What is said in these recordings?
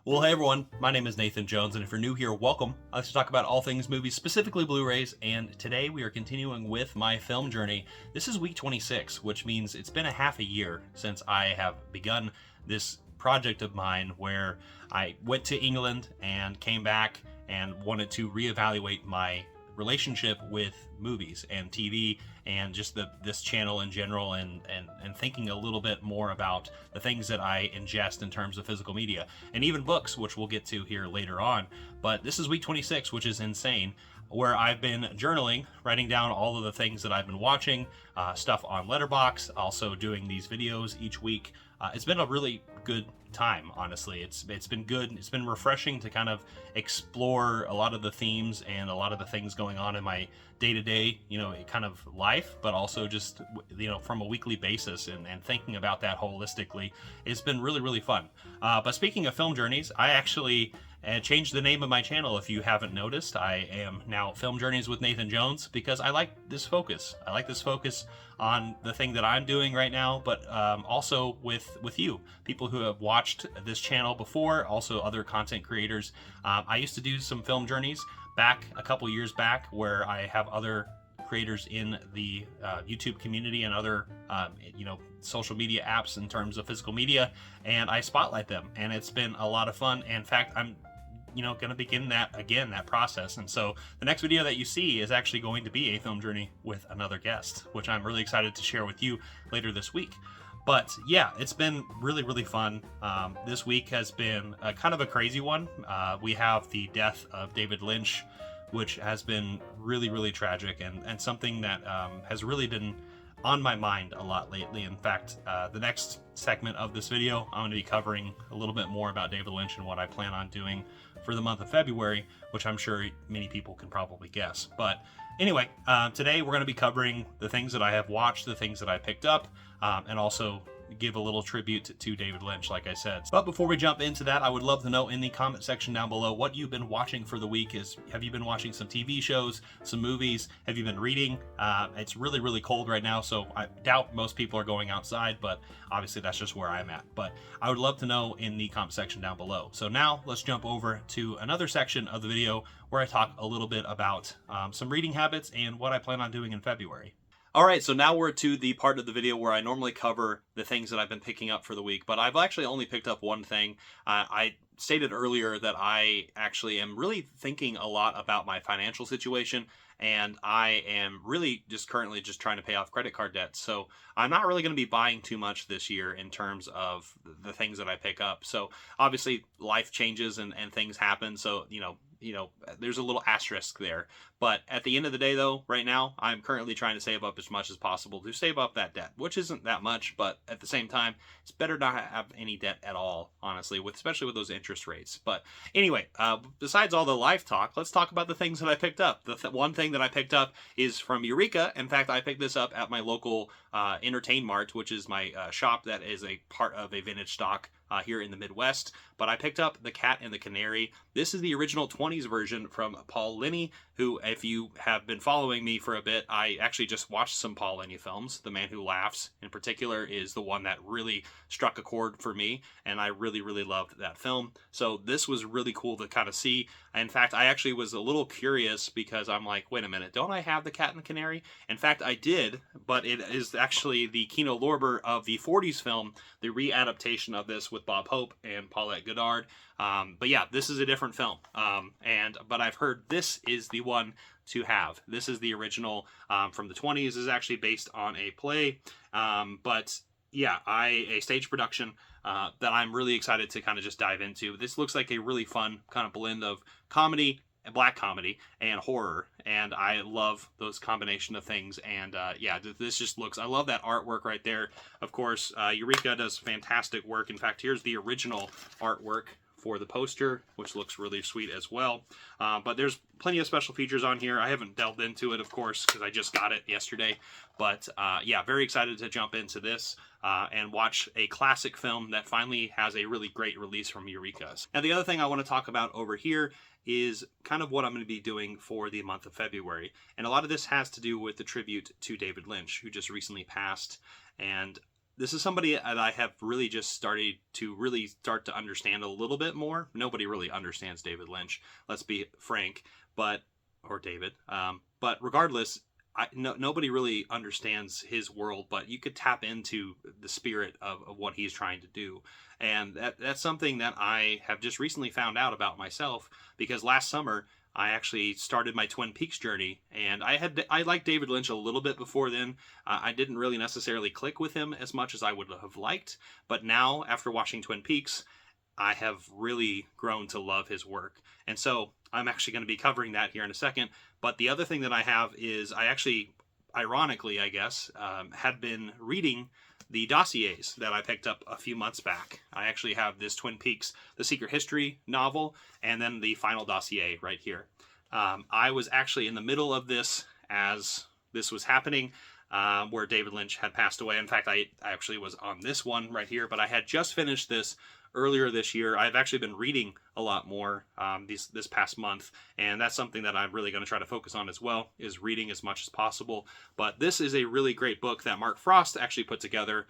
Well, hey everyone, my name is Nathan Jones, and if you're new here, welcome. I like to talk about all things movies, specifically Blu-rays, and today we are continuing with my film journey. This is week 26, which means it's been a half a year since I have begun this project of mine where I went to England and came back and wanted to reevaluate my relationship with movies and TV and just this channel in general, and thinking a little bit more about the things that I ingest in terms of physical media and even books, which we'll get to here later on. But this is week 26, which is insane, where I've been journaling, writing down all of the things that I've been watching, stuff on Letterboxd, also doing these videos each week. It's been a really good time, honestly. It's been good. It's been refreshing to kind of explore a lot of the themes and a lot of the things going on in my day-to-day, kind of life, but also just, from a weekly basis and thinking about that holistically. It's been really, really fun. But speaking of film journeys, I actually changed the name of my channel. If you haven't noticed, I am now Film Journeys with Nathan Jones, because I like this focus. I like this focus on the thing that I'm doing right now, but also with you, people who have watched this channel before, also other content creators. I used to do some film journeys back a couple years back, where I have other creators in the YouTube community and other social media apps in terms of physical media, and I spotlight them, and it's been a lot of fun. In fact, I'm going to begin that process. And so the next video that you see is actually going to be a film journey with another guest, which I'm really excited to share with you later this week. But yeah, it's been really, really fun. This week has been a kind of a crazy one. We have the death of David Lynch, which has been really, really tragic, and something that has really been on my mind a lot lately. In fact, the next segment of this video, I'm going to be covering a little bit more about David Lynch and what I plan on doing for the month of February, which I'm sure many people can probably guess. But anyway, today we're going to be covering the things that I have watched, the things that I picked up, and also give a little tribute to David Lynch, like I said. But before we jump into that, I would love to know in the comment section down below what you've been watching for the week. Have you been watching some TV shows, some movies? Have you been reading? It's really, really cold right now, so I doubt most people are going outside, but obviously that's just where I'm at. But I would love to know in the comment section down below. So now let's jump over to another section of the video where I talk a little bit about some reading habits and what I plan on doing in February. Alright, so now we're to the part of the video where I normally cover the things that I've been picking up for the week, but I've actually only picked up one thing. I stated earlier that I actually am really thinking a lot about my financial situation, and I am really just currently just trying to pay off credit card debt. So I'm not really going to be buying too much this year in terms of the things that I pick up. So obviously life changes and things happen, so there's a little asterisk there. But at the end of the day, though, right now, I'm currently trying to save up as much as possible to save up that debt, which isn't that much, but at the same time, it's better not to have any debt at all, honestly, especially with those interest rates. But anyway, besides all the life talk, let's talk about the things that I picked up. The one thing that I picked up is from Eureka. In fact, I picked this up at my local Entertain Mart, which is my shop that is a part of a vintage stock here in the Midwest. But I picked up The Cat and the Canary. This is the original 20s version from Paul Lynch, who, if you have been following me for a bit, I actually just watched some Paul Lynch films. The Man Who Laughs, in particular, is the one that really struck a chord for me, and I really, really loved that film. So this was really cool to kind of see. In fact, I actually was a little curious, because I'm like, wait a minute, don't I have The Cat and the Canary? In fact, I did, but it is actually the Kino Lorber of the 40s film, the readaptation of this with Bob Hope and Paulette Goddard. But yeah, this is a different film. But I've heard this is the one to have. This is the original from the 20s. Is actually based on a play. But yeah, a stage production that I'm really excited to kind of just dive into. This looks like a really fun kind of blend of comedy, black comedy, and horror, and I love those combination of things. And yeah, this just looks, I love that artwork right there. Of course, Eureka does fantastic work. In fact, here's the original artwork for the poster, which looks really sweet as well. But there's plenty of special features on here. I haven't delved into it, of course, because I just got it yesterday. But yeah, very excited to jump into this and watch a classic film that finally has a really great release from Eureka. Now, the other thing I want to talk about over here is kind of what I'm going to be doing for the month of February. And a lot of this has to do with the tribute to David Lynch, who just recently passed. And this is somebody that I have really just start to understand a little bit more. Nobody really understands David Lynch, let's be frank, or David. But regardless, nobody really understands his world, but you could tap into the spirit of what he's trying to do. And that's something that I have just recently found out about myself, because last summer I actually started my Twin Peaks journey, and I liked David Lynch a little bit before then. I didn't really necessarily click with him as much as I would have liked, but now, after watching Twin Peaks, I have really grown to love his work. And so I'm actually going to be covering that here in a second. But the other thing that I have is I actually, ironically, I guess, had been reading the dossiers that I picked up a few months back. I actually have this Twin Peaks, The Secret History novel, and then the final dossier right here. I was actually in the middle of this as this was happening, where David Lynch had passed away. In fact, I actually was on this one right here, but I had just finished this earlier this year. I've actually been reading a lot more this past month, and that's something that I'm really going to try to focus on as well, is reading as much as possible. But this is a really great book that Mark Frost actually put together,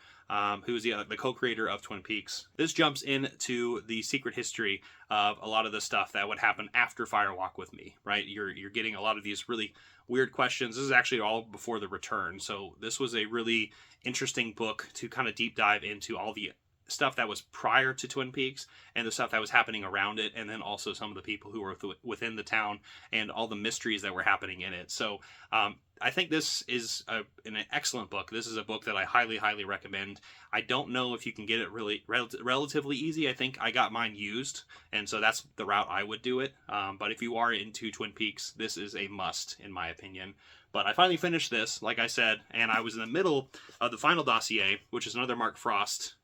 who's the co-creator of Twin Peaks. This jumps into the secret history of a lot of the stuff that would happen after Fire Walk with Me, right? You're getting a lot of these really weird questions. This is actually all before the return, so this was a really interesting book to kind of deep dive into all the stuff that was prior to Twin Peaks and the stuff that was happening around it, and then also some of the people who were within the town and all the mysteries that were happening in it. So I think this is an excellent book. This is a book that I highly, highly recommend. I don't know if you can get it really relatively easy. I think I got mine used, and so that's the route I would do it. But if you are into Twin Peaks, this is a must, in my opinion. But I finally finished this, like I said, and I was in the middle of the final dossier, which is another Mark Frost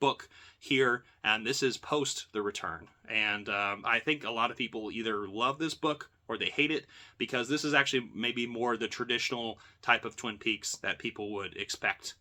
book here, and this is post The Return. And I think a lot of people either love this book or they hate it, because this is actually maybe more the traditional type of Twin Peaks that people would expect.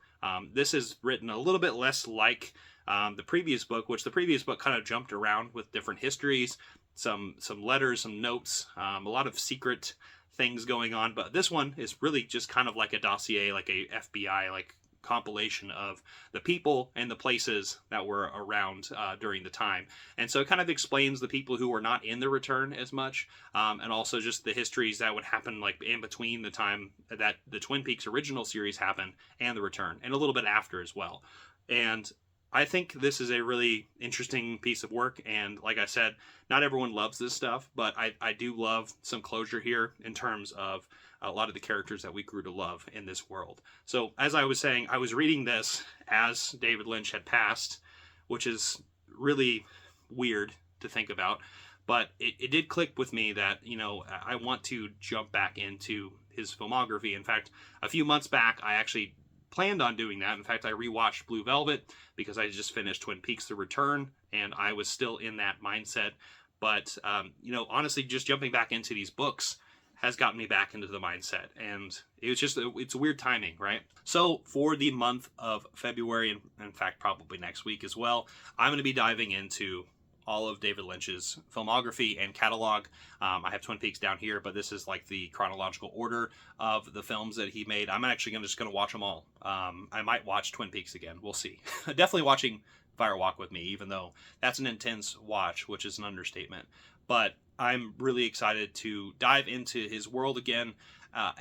This is written a little bit less like the previous book, which the previous book kind of jumped around with different histories, some letters, some notes, a lot of secret things going on. But this one is really just kind of like a dossier, like a FBI compilation of the people and the places that were around during the time. And so it kind of explains the people who were not in the return as much, and also just the histories that would happen in between the time that the Twin Peaks original series happened and the return, and a little bit after as well. And I think this is a really interesting piece of work, and like I said, not everyone loves this stuff, but I do love some closure here in terms of a lot of the characters that we grew to love in this world. So, as I was saying, I was reading this as David Lynch had passed, which is really weird to think about, but it did click with me that, I want to jump back into his filmography. In fact, a few months back, I actually planned on doing that. In fact, I rewatched Blue Velvet because I just finished Twin Peaks: The Return, and I was still in that mindset. But, honestly, just jumping back into these books has gotten me back into the mindset, and it's weird timing, right? So for the month of February, and in fact probably next week as well, I'm going to be diving into all of David Lynch's filmography and catalog. I have Twin Peaks down here, but this is like the chronological order of the films that he made. I'm actually just going to watch them all. I might watch Twin Peaks again. We'll see. Definitely watching Fire Walk with Me, even though that's an intense watch, which is an understatement. But I'm really excited to dive into his world again,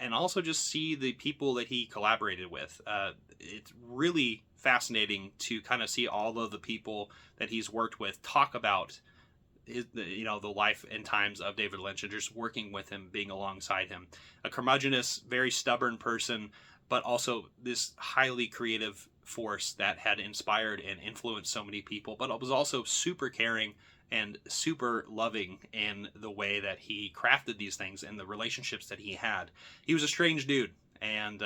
and also just see the people that he collaborated with. It's really fascinating to kind of see all of the people that he's worked with talk about the life and times of David Lynch, and just working with him, being alongside him. A curmudgeonous, very stubborn person, but also this highly creative force that had inspired and influenced so many people, but it was also super caring and super loving in the way that he crafted these things and the relationships that he had. He was a strange dude, and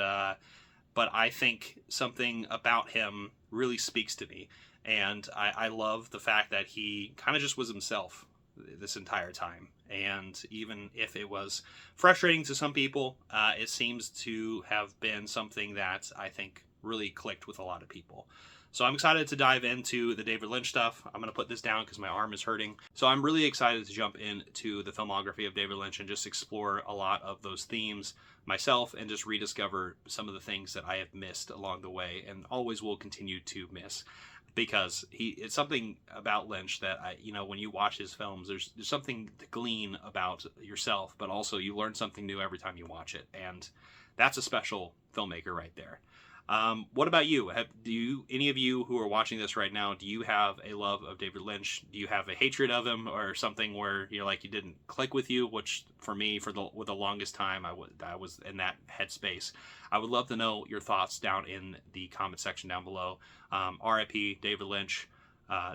but I think something about him really speaks to me, and I love the fact that he kind of just was himself this entire time. And even if it was frustrating to some people, it seems to have been something that I think really clicked with a lot of people. So I'm excited to dive into the David Lynch stuff. I'm going to put this down because my arm is hurting. So I'm really excited to jump into the filmography of David Lynch and just explore a lot of those themes myself and just rediscover some of the things that I have missed along the way and always will continue to miss. Because it's something about Lynch that when you watch his films, there's something to glean about yourself, but also you learn something new every time you watch it, and that's a special filmmaker right there. What about you? Any of you who are watching this right now, do you have a love of David Lynch? Do you have a hatred of him, or something where you're like, he didn't click with you? Which for me, with the longest time, I was in that headspace. I would love to know your thoughts down in the comment section down below. R.I.P. David Lynch.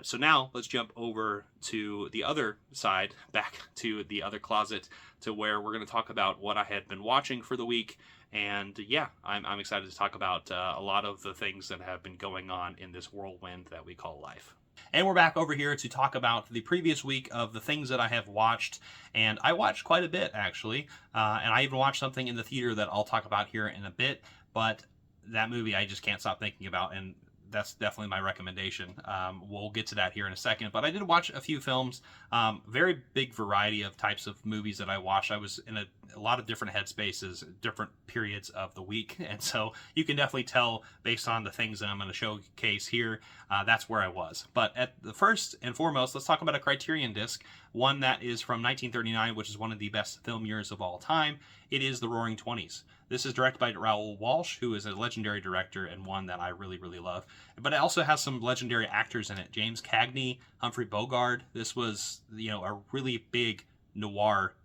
So now let's jump over to the other side, back to the other closet, to where we're going to talk about what I had been watching for the week. And yeah, I'm excited to talk about a lot of the things that have been going on in this whirlwind that we call life. And we're back over here to talk about the previous week of the things that I have watched. And I watched quite a bit, actually. And I even watched something in the theater that I'll talk about here in a bit. But that movie I just can't stop thinking about, and that's definitely my recommendation. We'll get to that here in a second. But I did watch a few films, very big variety of types of movies that I watched. I was in a lot of different headspaces, different periods of the week. And so you can definitely tell based on the things that I'm going to showcase here, that's where I was. But at the first and foremost, let's talk about a Criterion disc, one that is from 1939, which is one of the best film years of all time. It is The Roaring Twenties. This is directed by Raoul Walsh, who is a legendary director and one that I really, really love. But it also has some legendary actors in it. James Cagney, Humphrey Bogart. This was, a really big noir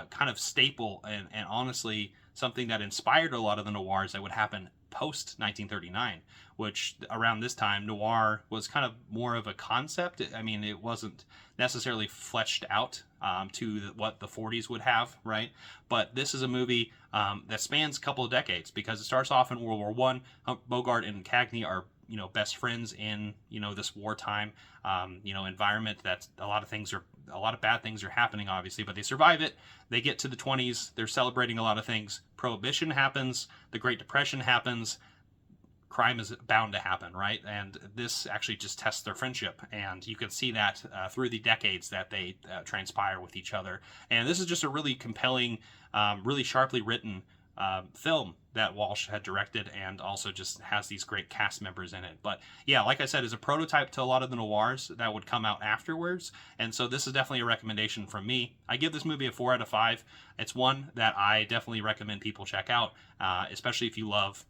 kind of staple and honestly something that inspired a lot of the noirs that would happen post 1939, which around this time noir was kind of more of a concept. I mean, it wasn't necessarily fleshed out to what the 40s would have, right? But this is a movie that spans a couple of decades, because it starts off in World War One. Bogart and Cagney are best friends in this wartime environment. That's a lot of bad things are happening, obviously, but they survive it. They get to the 20s, they're celebrating a lot of things. Prohibition happens, the Great Depression happens, crime is bound to happen, right? And this actually just tests their friendship, and you can see that through the decades that they transpire with each other. And this is just a really compelling, really sharply written film that Walsh had directed, and also just has these great cast members in it. But yeah, like I said, is a prototype to a lot of the noirs that would come out afterwards, and so this is definitely a recommendation from me. I give this movie a 4 out of 5. It's one that I definitely recommend people check out, especially if you love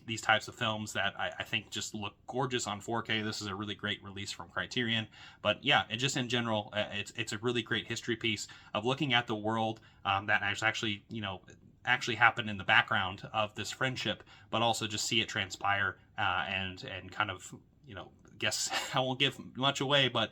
these types of films that I think just look gorgeous on 4K. This is a really great release from Criterion. But yeah, and just in general, it's a really great history piece of looking at the world that actually happened in the background of this friendship, but also just see it transpire and kind of, guess I won't give much away, but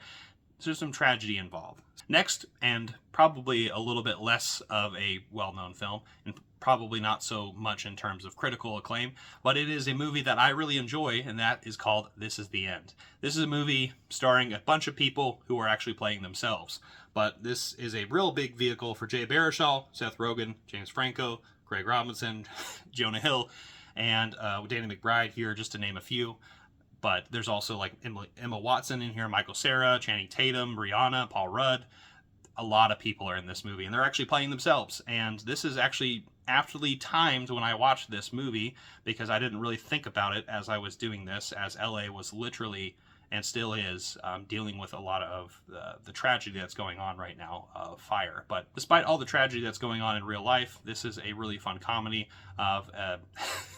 there's some tragedy involved. Next, and probably a little bit less of a well-known film, and probably not so much in terms of critical acclaim, but it is a movie that I really enjoy, and that is called This Is the End. This is a movie starring a bunch of people who are actually playing themselves, but this is a real big vehicle for Jay Baruchel, Seth Rogen, James Franco, Craig Robinson, Jonah Hill, and Danny McBride here, just to name a few. But there's also like Emma Watson in here, Michael Cera, Channing Tatum, Rihanna, Paul Rudd. A lot of people are in this movie, and they're actually playing themselves. And this is actually aptly timed when I watched this movie, because I didn't really think about it as I was doing this, as LA was literally, and still is, dealing with a lot of the tragedy that's going on right now of fire. But despite all the tragedy that's going on in real life, this is a really fun comedy of,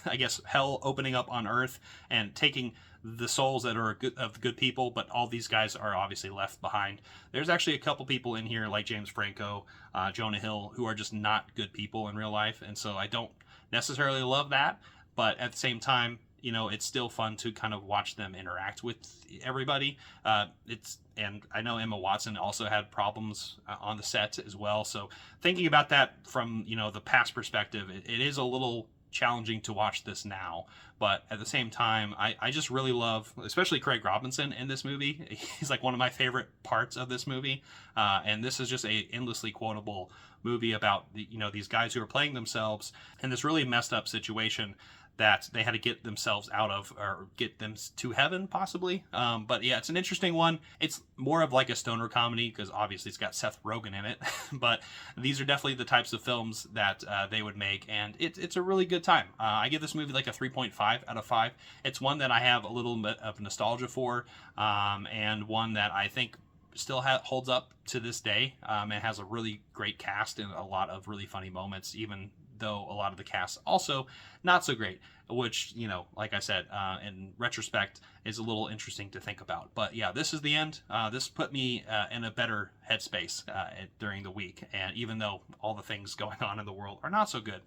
I guess, hell opening up on Earth and taking the souls that are of good people, but all these guys are obviously left behind. There's actually a couple people in here like James Franco, Jonah Hill, who are just not good people in real life, and so I don't necessarily love that, but at the same time, it's still fun to kind of watch them interact with everybody. And I know Emma Watson also had problems on the set as well, so thinking about that from the past perspective, it is a little challenging to watch this now, but at the same time, I just really love, especially Craig Robinson in this movie. He's like one of my favorite parts of this movie, and this is just a endlessly quotable movie about these guys who are playing themselves in this really messed up situation that they had to get themselves out of, or get them to heaven, possibly. But yeah, it's an interesting one. It's more of like a stoner comedy, because obviously it's got Seth Rogen in it. But these are definitely the types of films that they would make, and it's a really good time. I give this movie like a 3.5 out of 5. It's one that I have a little bit of nostalgia for, and one that I think still holds up to this day. It has a really great cast and a lot of really funny moments, even though a lot of the cast also not so great, which, you know, like I said, in retrospect, is a little interesting to think about. But yeah, this is the end. This put me in a better headspace during the week, and even though all the things going on in the world are not so good.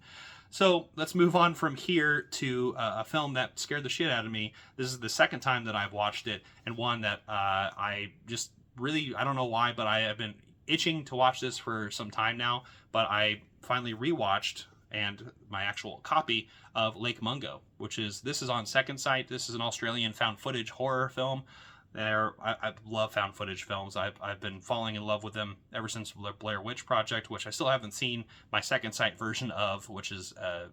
So let's move on from here to a film that scared the shit out of me. This is the second time that I've watched it, and one that I just really, I don't know why, but I have been itching to watch this for some time now, but I finally rewatched and my actual copy of Lake Mungo, this is on Second Sight. This is an Australian found footage horror film. I love found footage films. I've been falling in love with them ever since the Blair Witch Project, which I still haven't seen my Second Sight version of, which is a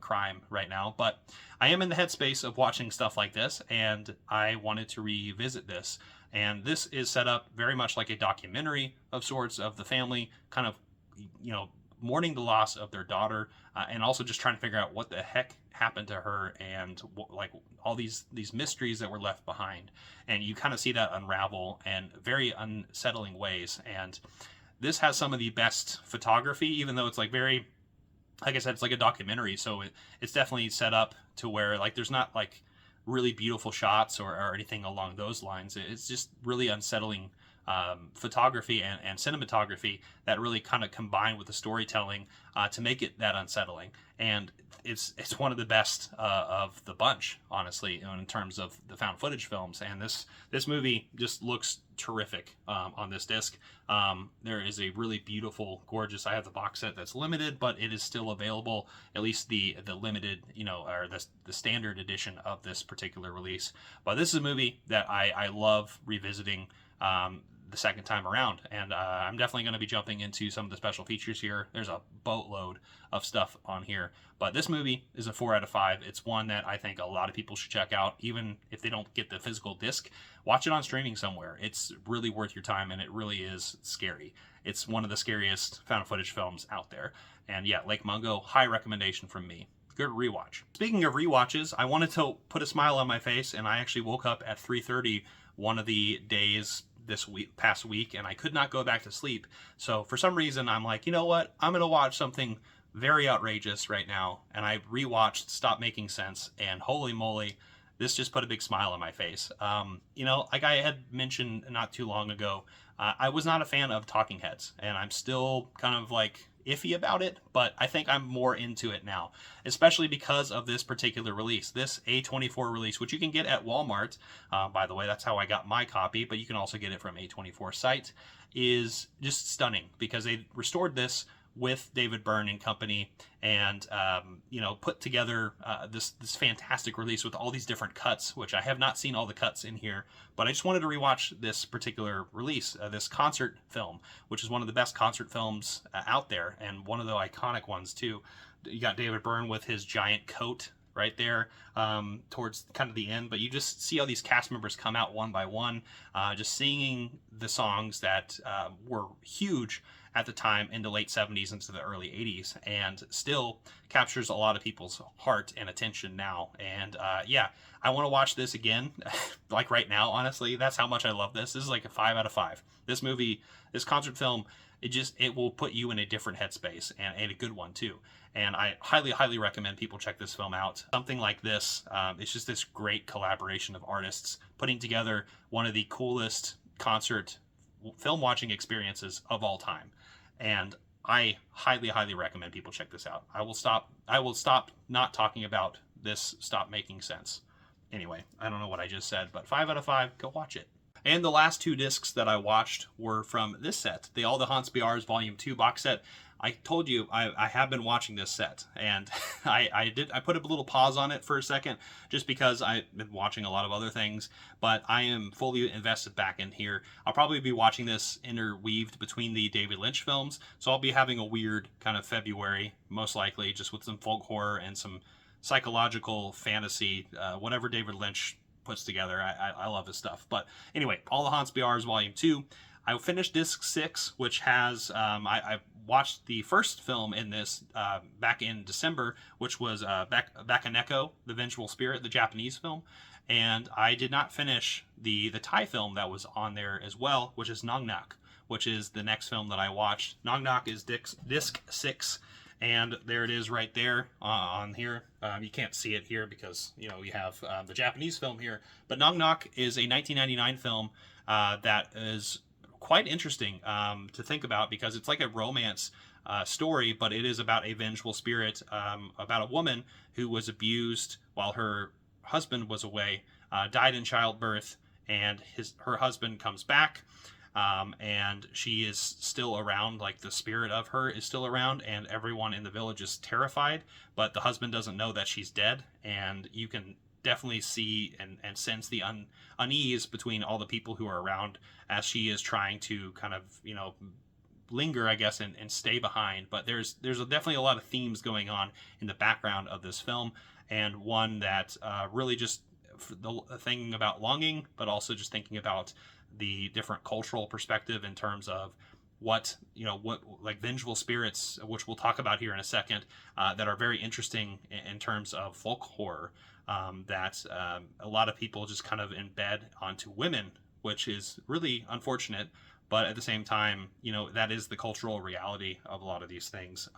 crime right now. But I am in the headspace of watching stuff like this, and I wanted to revisit this. And this is set up very much like a documentary of sorts, of the family kind of, mourning the loss of their daughter, and also just trying to figure out what the heck happened to her, and like all these mysteries that were left behind. And you kind of see that unravel in very unsettling ways. And this has some of the best photography, even though it's like very, like I said, it's like a documentary, so it's definitely set up to where like there's not like really beautiful shots or anything along those lines. It's just really unsettling photography and cinematography that really kind of combine with the storytelling to make it that unsettling. And it's one of the best of the bunch, honestly, in terms of the found footage films. And this movie just looks terrific on this disc. There is a really beautiful, gorgeous, I have the box set that's limited, but it is still available, at least the limited, or the standard edition of this particular release. But this is a movie that I love revisiting the second time around, and I'm definitely going to be jumping into some of the special features here. There's a boatload of stuff on here, but this movie is a 4 out of 5. It's one that I think a lot of people should check out, even if they don't get the physical disc. Watch it on streaming somewhere. It's really worth your time, and it really is scary. It's one of the scariest found footage films out there. And yeah, Lake Mungo, high recommendation from me. Good rewatch. Speaking of rewatches, I wanted to put a smile on my face, and I actually woke up at 3:30 one of the days this past week, and I could not go back to sleep. So for some reason, I'm like, you know what? I'm going to watch something very outrageous right now. And I rewatched Stop Making Sense, and holy moly, this just put a big smile on my face. Like I had mentioned not too long ago, I was not a fan of Talking Heads, and I'm still kind of like iffy about it, but I think I'm more into it now, especially because of this particular release, this A24 release, which you can get at Walmart. By the way, that's how I got my copy, but you can also get it from A24 site. Is just stunning, because they restored this with David Byrne and company, and put together this fantastic release with all these different cuts, which I have not seen all the cuts in here, but I just wanted to rewatch this particular release, this concert film, which is one of the best concert films out there, and one of the iconic ones too. You got David Byrne with his giant coat right there towards kind of the end, but you just see all these cast members come out one by one, just singing the songs that were huge at the time in the late 70s into the early 80s, and still captures a lot of people's heart and attention now. And I want to watch this again, like right now, honestly. That's how much I love this. This is like a 5 out of 5. This movie, this concert film, it will put you in a different headspace, and a good one too. And I highly, highly recommend people check this film out. Something like this, it's just this great collaboration of artists putting together one of the coolest concert film watching experiences of all time. And I highly, highly recommend people check this out. I will stop not talking about this. Stop Making Sense. Anyway, I don't know what I just said, but 5 out of 5, go watch it. And the last 2 discs that I watched were from this set, the All the Haunts BRs Volume 2 box set. I told you I have been watching this set, and I put a little pause on it for a second just because I've been watching a lot of other things, but I am fully invested back in here. I'll probably be watching this interweaved between the David Lynch films, so I'll be having a weird kind of February, most likely, just with some folk horror and some psychological fantasy, whatever David Lynch puts together. I love his stuff. But anyway, All the Haunts Be Ours Volume 2. I finished disc 6, which has, I watched the first film in this back in December, which was Bakaneko, The Vengeful Spirit, the Japanese film. And I did not finish the Thai film that was on there as well, which is Nong Nak, which is the next film that I watched. Nong Nak is disc 6, and there it is right there on here. You can't see it here because, you know, we have the Japanese film here. But Nong Nak is a 1999 film that is quite interesting to think about, because it's like a romance story, but it is about a vengeful spirit, about a woman who was abused while her husband was away, died in childbirth, and her husband comes back, and she is still around, like the spirit of her is still around, and everyone in the village is terrified, but the husband doesn't know that she's dead, and you can definitely see and sense the unease between all the people who are around as she is trying to kind of, you know, linger, I guess, and stay behind. But there's definitely a lot of themes going on in the background of this film, and one that really just the thing about longing, but also just thinking about the different cultural perspective in terms of what, you know, what like vengeful spirits, which we'll talk about here in a second, that are very interesting in terms of folk horror, that a lot of people just kind of embed onto women, which is really unfortunate. But at the same time, you know, that is the cultural reality of a lot of these things.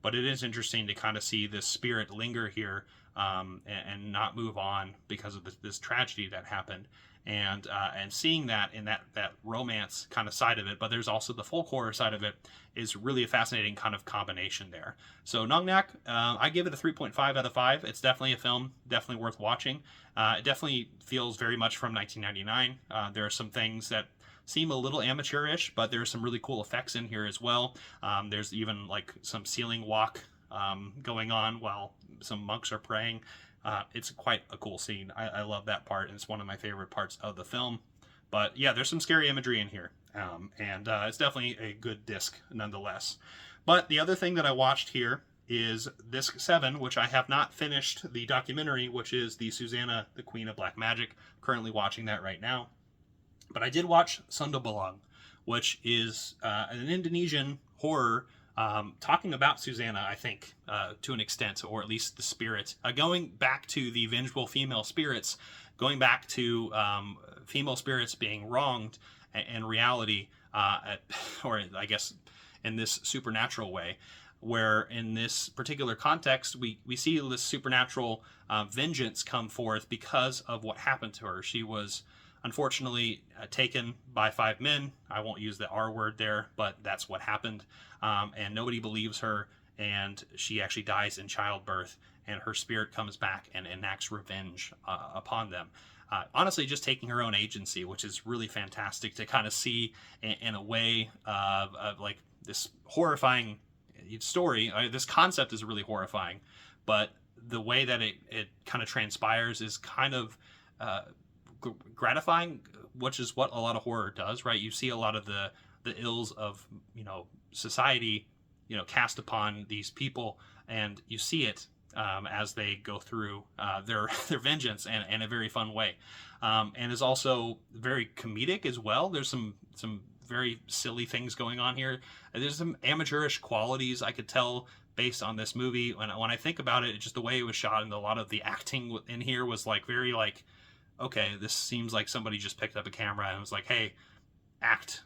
But it is interesting to kind of see this spirit linger here, and not move on because of this tragedy that happened. And seeing that in that romance kind of side of it, but there's also the folk horror side of it, is really a fascinating kind of combination there. So Nong Nak, I give it a 3.5 out of 5. It's definitely a film, definitely worth watching. It definitely feels very much from 1999. There are some things that seem a little amateurish, but there's some really cool effects in here as well. There's even like some ceiling walk going on while some monks are praying. It's quite a cool scene. I love that part, and it's one of my favorite parts of the film. But yeah, there's some scary imagery in here, and it's definitely a good disc nonetheless. But the other thing that I watched here is disc 7, which I have not finished the documentary, which is the Susanna, the Queen of Black Magic. Currently watching that right now. But I did watch Sundabelang, which is an Indonesian horror talking about Susanna, I think, to an extent, or at least the spirit. Going back to the vengeful female spirits, going back to female spirits being wronged in reality, or I guess in this supernatural way, where in this particular context, we see this supernatural vengeance come forth because of what happened to her. She was unfortunately taken by 5 men. I won't use the R word there, but that's what happened. And nobody believes her, and she actually dies in childbirth, and her spirit comes back and enacts revenge upon them. Honestly, just taking her own agency, which is really fantastic to kind of see in a way of like this horrifying story. This concept is really horrifying, but the way that it kind of transpires is kind of gratifying, which is what a lot of horror does, right? You see a lot of the ills of, you know, society, you know, cast upon these people, and you see it as they go through their vengeance in a very fun way, and is also very comedic as well. There's some very silly things going on here. There's some amateurish qualities I could tell based on this movie. When I think about it, just the way it was shot and a lot of the acting in here was like very like, okay, this seems like somebody just picked up a camera and was like, hey, act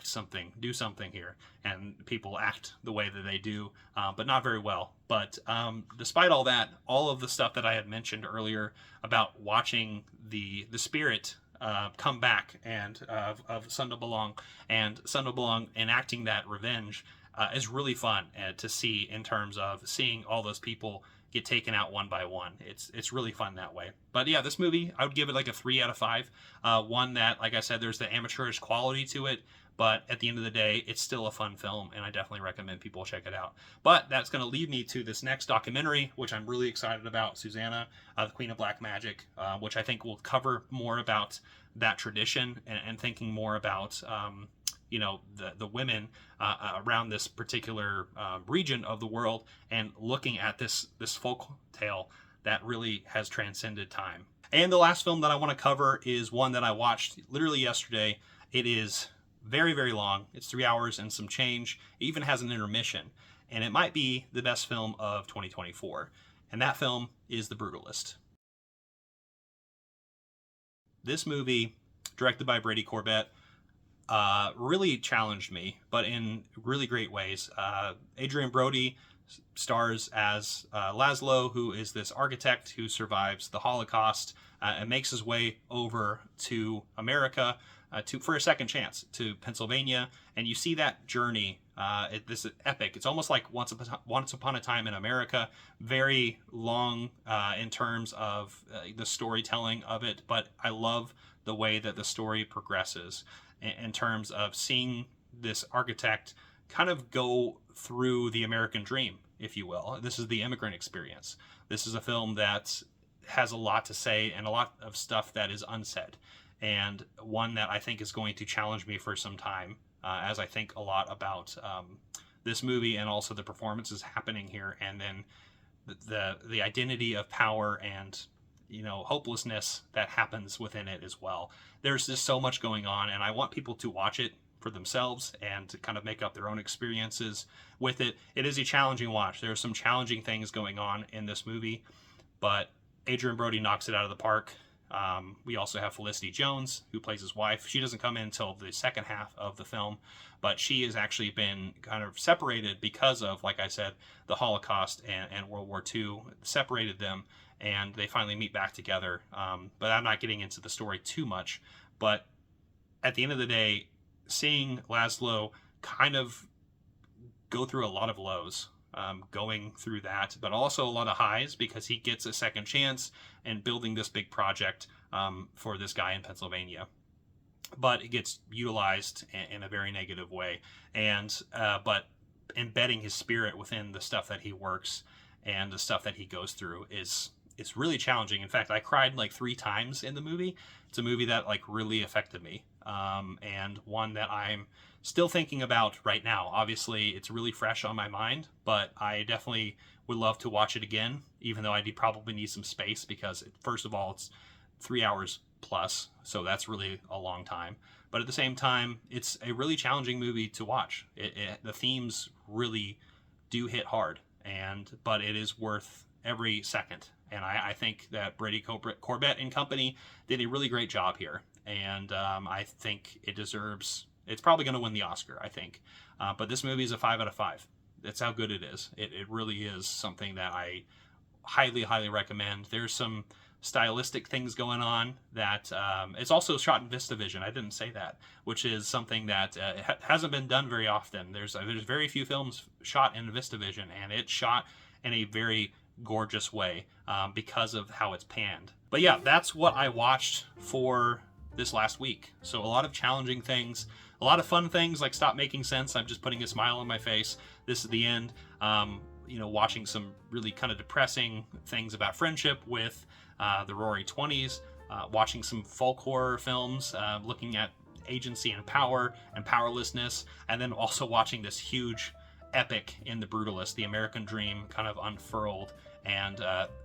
something, do something here. And people act the way that they do, but not very well. But despite all that, all of the stuff that I had mentioned earlier about watching the spirit come back and of Sundabelang, and Sundabelang enacting that revenge is really fun to see, in terms of seeing all those people get taken out one by one. It's really fun that way. But yeah, this movie, I would give it like a 3 out of 5. One that, like I said, there's the amateurish quality to it, but at the end of the day, it's still a fun film, and I definitely recommend people check it out. But that's going to lead me to this next documentary, which I'm really excited about, Susanna, the Queen of Black Magic, which I think will cover more about that tradition, and thinking more about the women around this particular region of the world, and looking at this folk tale that really has transcended time. And the last film that I want to cover is one that I watched literally yesterday. It is very, very long. It's 3 hours and some change. It even has an intermission. And it might be the best film of 2024. And that film is The Brutalist. This movie, directed by Brady Corbet, really challenged me, but in really great ways. Adrian Brody stars as Laszlo, who is this architect who survives the Holocaust and makes his way over to America for a second chance to Pennsylvania. And you see that journey. This is epic. It's almost like Once Upon a Time in America. Very long in terms of the storytelling of it, but I love the way that the story progresses in terms of seeing this architect kind of go through the American dream, if you will. This is the immigrant experience. This is a film that has a lot to say and a lot of stuff that is unsaid, and one that I think is going to challenge me for some time as I think a lot about this movie and also the performances happening here, and then the identity of power and hopelessness that happens within it as well. There's just so much going on, and I want people to watch it for themselves and to kind of make up their own experiences with it. It is a challenging watch. There are some challenging things going on in this movie, but Adrian Brody knocks it out of the park. We also have Felicity Jones, who plays his wife. She doesn't come in until the second half of the film, but she has actually been kind of separated because of, like I said, the Holocaust and World War II separated them, and they finally meet back together. But I'm not getting into the story too much. But at the end of the day, seeing Laszlo kind of go through a lot of lows, going through that, but also a lot of highs because he gets a second chance and building this big project for this guy in Pennsylvania. But it gets utilized in a very negative way, and but embedding his spirit within the stuff that he works and the stuff that he goes through is really challenging. In fact, I cried like 3 times in the movie. It's a movie that like really affected me, and one that I'm still thinking about right now. Obviously, it's really fresh on my mind, but I definitely would love to watch it again, even though I probably need some space because, first of all, it's 3 hours plus, so that's really a long time. But at the same time, it's a really challenging movie to watch. The themes really do hit hard, but it is worth every second. And I think that Brady Corbet and company did a really great job here. And I think it deserves... It's probably going to win the Oscar, I think. But this movie is a 5 out of 5. That's how good it is. It really is something that I highly, highly recommend. There's some stylistic things going on that... it's also shot in VistaVision. I didn't say that, which is something that hasn't been done very often. There's very few films shot in VistaVision, and it's shot in a very gorgeous way because of how it's panned. But yeah, that's what I watched for this last week. So a lot of challenging things, a lot of fun things like Stop Making Sense. I'm just putting a smile on my face. This is the end. Watching some really kind of depressing things about friendship with the Roaring Twenties, watching some folk horror films, looking at agency and power and powerlessness, and then also watching this huge epic in The Brutalist, the American dream kind of unfurled and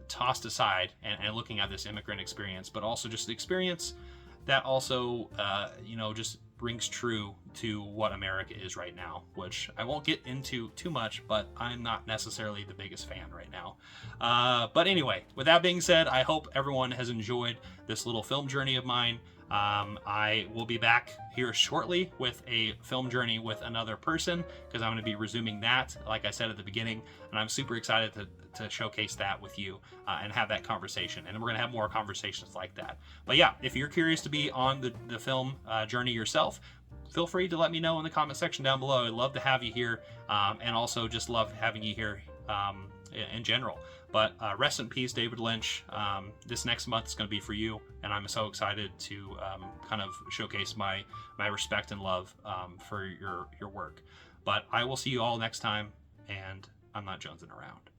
tossed aside, and looking at this immigrant experience, but also just the experience that also, just rings true to what America is right now, which I won't get into too much, but I'm not necessarily the biggest fan right now. But anyway, with that being said, I hope everyone has enjoyed this little film journey of mine. I will be back here shortly with a film journey with another person, because I'm going to be resuming that, like I said at the beginning, and I'm super excited to showcase that with you and have that conversation. And we're going to have more conversations like that. But yeah, if you're curious to be on the film journey yourself, feel free to let me know in the comment section down below. I'd love to have you here, and also just love having you here in general. But rest in peace, David Lynch. This next month is going to be for you, and I'm so excited to kind of showcase my respect and love for your work. But I will see you all next time, and I'm not jonesing around.